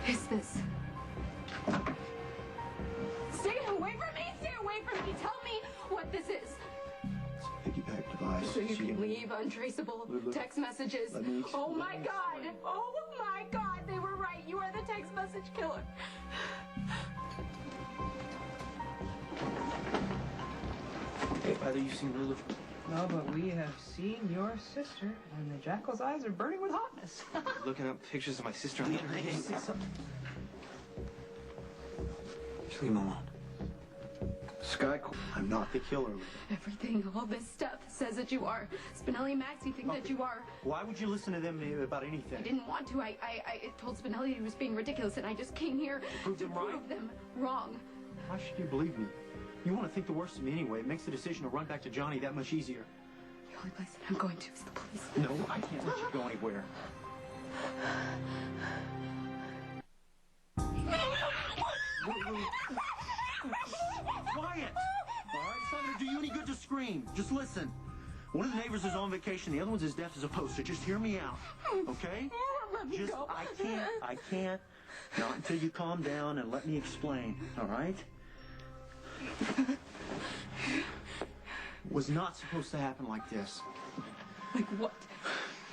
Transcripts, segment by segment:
is this? Stay away from me! Stay away from me! Tell me what this is! Piggyback device. So you can leave untraceable text messages. Oh my God! Oh my God! They were right. You are the text message killer. Hey, either you seen Lulu? No, but we have seen your sister, and the jackal's eyes are burning with hotness. Looking up pictures of my sister on the internet. Just leave him alone. Sky, I'm not the killer. Everything, all this stuff says that you are. Spinelli and Maxie think that you are. Why would you listen to them about anything? I didn't want to. I told Spinelli he was being ridiculous, and I just came here to prove them wrong. Why should you believe me? You want to think the worst of me anyway. It makes the decision to run back to Johnny that much easier. The only place that I'm going to is the police. No, I can't let you go anywhere. Quiet! All right, it's not going to do you any good to scream. Just listen. One of the neighbors is on vacation. The other one's as deaf as a post. So just hear me out, okay? Let me go. I can't. Not until you calm down and let me explain, all right? Was not supposed to happen like this. Like what?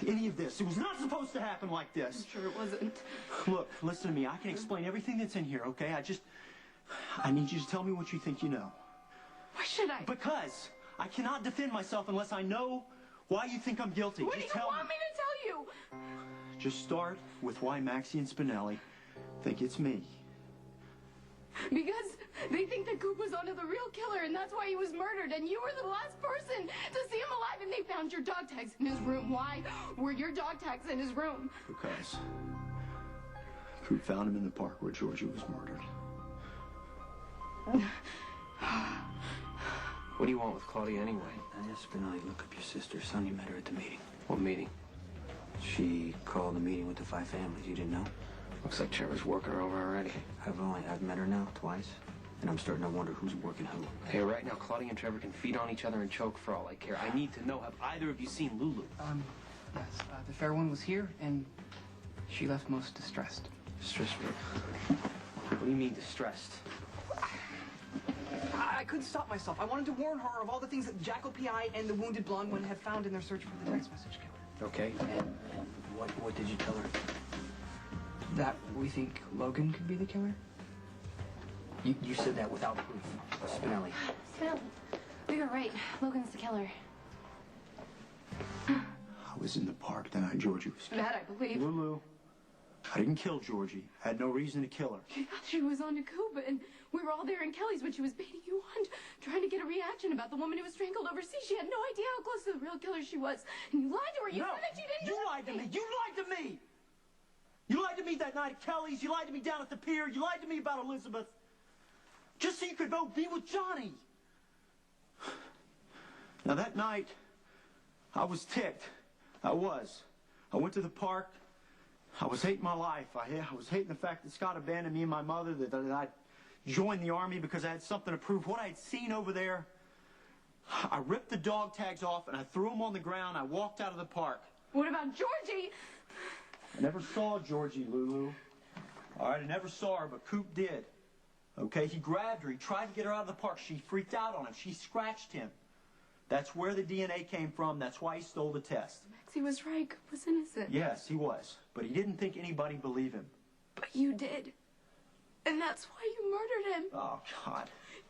Any of this. It was not supposed to happen like this. I'm sure it wasn't. Look, listen to me. I can explain everything that's in here, okay? I need you to tell me what you think you know. Why should I? Because I cannot defend myself unless I know why you think I'm guilty. What do you want me to tell you? Just start with why Maxie and Spinelli think it's me. Because they think that Coop was onto the real killer, and that's why he was murdered, and you were the last person to see him alive, and they found your dog tags in his room. Why were your dog tags in his room? Because Coop found him in the park where Georgie was murdered. What do you want with Claudia anyway? I asked Spinelli, look up your sister. Sonny met her at the meeting. What meeting? She called the meeting with the 5 families. You didn't know? Looks like Trevor's working her over already. I've met her now twice, and I'm starting to wonder who's working who. Hey, right now, Claudia and Trevor can feed on each other and choke for all I care. I need to know, have either of you seen Lulu? Yes, the fair one was here, and she left most distressed. Distressed? What do you mean distressed? I couldn't stop myself. I wanted to warn her of all the things that Jackal P.I. and the wounded blonde one had found in their search for the text message killer. Okay. And what did you tell her? That we think Logan could be the killer? You said that without proof. Spinelli. Spinelli, we were right. Logan's the killer. I was in the park the night Georgie was killed. That I believe. Lulu, I didn't kill Georgie. I had no reason to kill her. She thought she was on to Cuba, and we were all there in Kelly's when she was baiting you on, trying to get a reaction about the woman who was strangled overseas. She had no idea how close to the real killer she was. And you lied to her. You said that she didn't You lied to me. You lied to me. You lied to me that night at Kelly's. You lied to me down at the pier. You lied to me about Elizabeth. Just so you could go be with Johnny. Now, that night, I was ticked. I was. I went to the park. I was hating my life. I was hating the fact that Scott abandoned me and my mother, that I joined the Army because I had something to prove. What I had seen over there, I ripped the dog tags off and I threw them on the ground. I walked out of the park. What about Georgie? I never saw Georgie, Lulu. All right, I never saw her, but Coop did. Okay, he grabbed her. He tried to get her out of the park. She freaked out on him. She scratched him. That's where the DNA came from. That's why he stole the test. Maxie was right. Coop was innocent. Yes, he was. But he didn't think anybody believed him. But you did. And that's why you murdered him. Oh, God.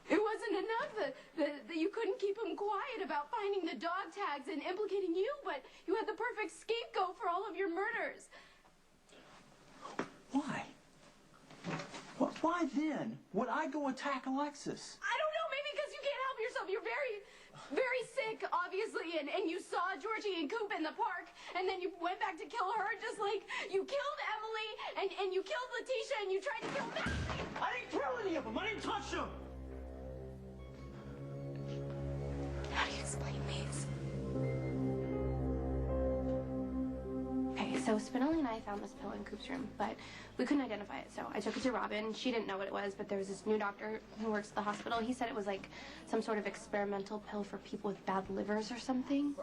It wasn't enough that you couldn't keep him quiet about finding the dog tags and implicating you, but you had the perfect scapegoat for all of your murders. Why? Why then would I go attack Alexis? I don't know, maybe because you can't help yourself. You're very, very sick, obviously, and you saw Georgie and Coop in the park, and then you went back to kill her, just like you killed Emily, and you killed Letitia, and you tried to kill Maxie. I didn't kill any of them. I didn't touch them. How do you explain these? Okay, so Spinelli and I found this pill in Coop's room, but we couldn't identify it, so I took it to Robin. She didn't know what it was, but there was this new doctor who works at the hospital. He said it was like some sort of experimental pill for people with bad livers or something.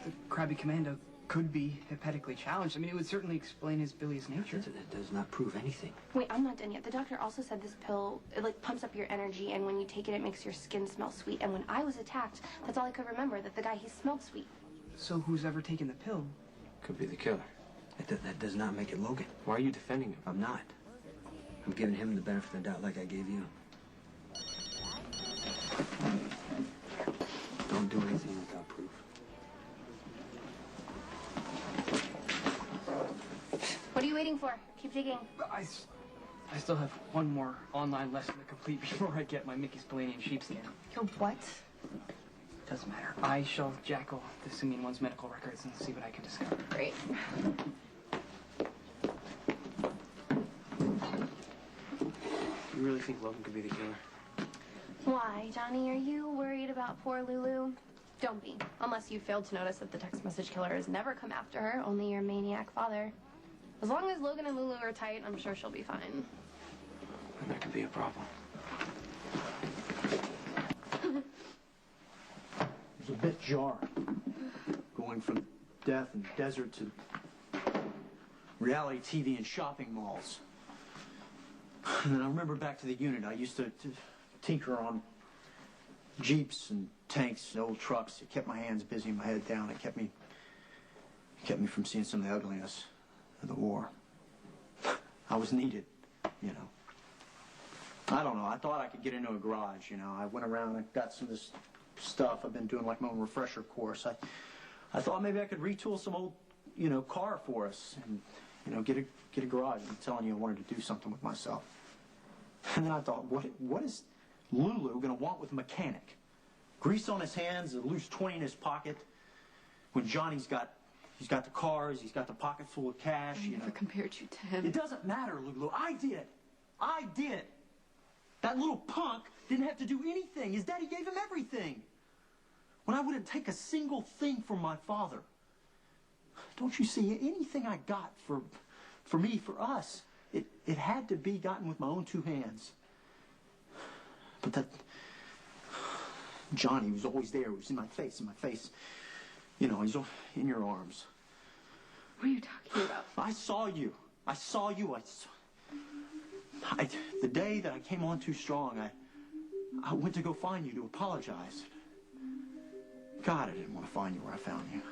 The Krabby Commando could be hepatically challenged. I mean, it would certainly explain his bilious nature. That does not prove anything. Wait, I'm not done yet. The doctor also said this pill, it like pumps up your energy, and when you take it, it makes your skin smell sweet. And when I was attacked, that's all I could remember, that the guy, he smelled sweet. So who's ever taken the pill? Could be the killer. That does not make it Logan. Why are you defending him? I'm not. I'm giving him the benefit of the doubt like I gave you. Don't do anything without proof. What are you waiting for? Keep digging. I still have one more online lesson to complete before I get my Mickey Spillanian sheepskin. Your what? Doesn't matter. I shall jackal the simian one's medical records and see what I can discover. Great. You really think Logan could be the killer? Why, Johnny, are you worried about poor Lulu? Don't be, unless you failed to notice that the text message killer has never come after her, only your maniac father. As long as Logan and Lulu are tight, I'm sure she'll be fine. And that could be a problem. It was a bit jarring, going from death and desert to reality TV and shopping malls. And then I remember back to the unit. I used to tinker on Jeeps and tanks and old trucks. It kept my hands busy and my head down. It kept me from seeing some of the ugliness of the war. I was needed, you know. I don't know. I thought I could get into a garage, you know. I went around and got some of this stuff. I've been doing like my own refresher course. I thought maybe I could retool some old, you know, car for us and, you know, get a garage. I'm telling you, I wanted to do something with myself. And then I thought, what is Lulu going to want with a mechanic? Grease on his hands, a loose 20 in his pocket. When Johnny's got the cars, he's got the pocket full of cash. I never compared you to him. It doesn't matter, Lulu. I did. That little punk didn't have to do anything. His daddy gave him everything. When I wouldn't take a single thing from my father. Don't you see, anything I got for me, for us, it had to be gotten with my own two hands. But that Johnny was always there. He was in my face. You know, he's in your arms. What are you talking about? I saw you. The day that I came on too strong, I went to go find you to apologize. God, I didn't want to find you where I found you.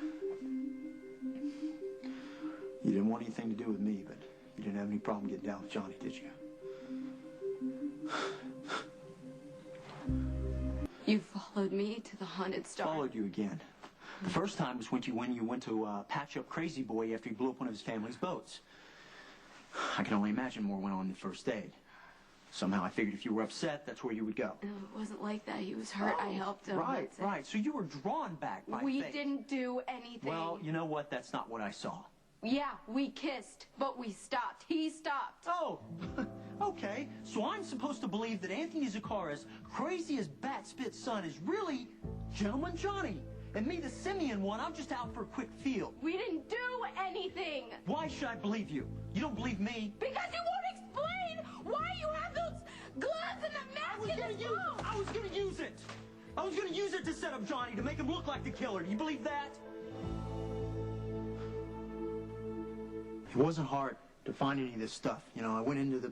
You didn't want anything to do with me, but you didn't have any problem getting down with Johnny, did you? You followed me to the haunted star. Followed you again. The first time was when you went to patch up Crazy Boy after he blew up one of his family's boats. I can only imagine more went on the first aid. Somehow I figured if you were upset, that's where you would go. No, it wasn't like that. He was hurt. I helped him. Right. So you were drawn back by We fate. didn't do anything. Well, you know what? That's not what I saw. Yeah, we kissed, but we stopped. He stopped. Oh, okay. So I'm supposed to believe that Anthony Zacchara's crazy as bat spit son is really Gentleman Johnny. And me, the simian one, I'm just out for a quick feel. We didn't do anything. Why should I believe you? You don't believe me? Because you won't explain why you have those gloves and the mask in the phone. I was gonna use it. I was gonna use it to set up Johnny, to make him look like the killer. Do you believe that? It wasn't hard to find any of this stuff. You know, I went into the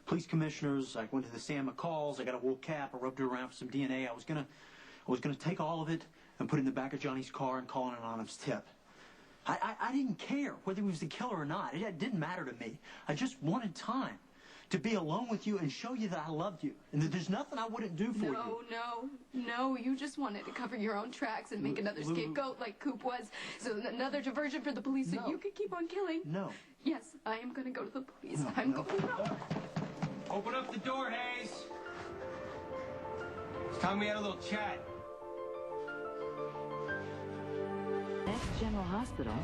police commissioners, I went to the Sam McCalls, I got a wool cap, I rubbed it around for some DNA. I was gonna take all of it and put it in the back of Johnny's car and call an anonymous tip. I didn't care whether he was the killer or not. It didn't matter to me. I just wanted time to be alone with you and show you that I loved you and that there's nothing I wouldn't do for you. No. You just wanted to cover your own tracks and make another scapegoat like Coop was. So another diversion for the police so you could keep on killing. No. Yes, I am going to go to the police. No. Open up the door, Hayes. It's time we had a little chat. Next General Hospital.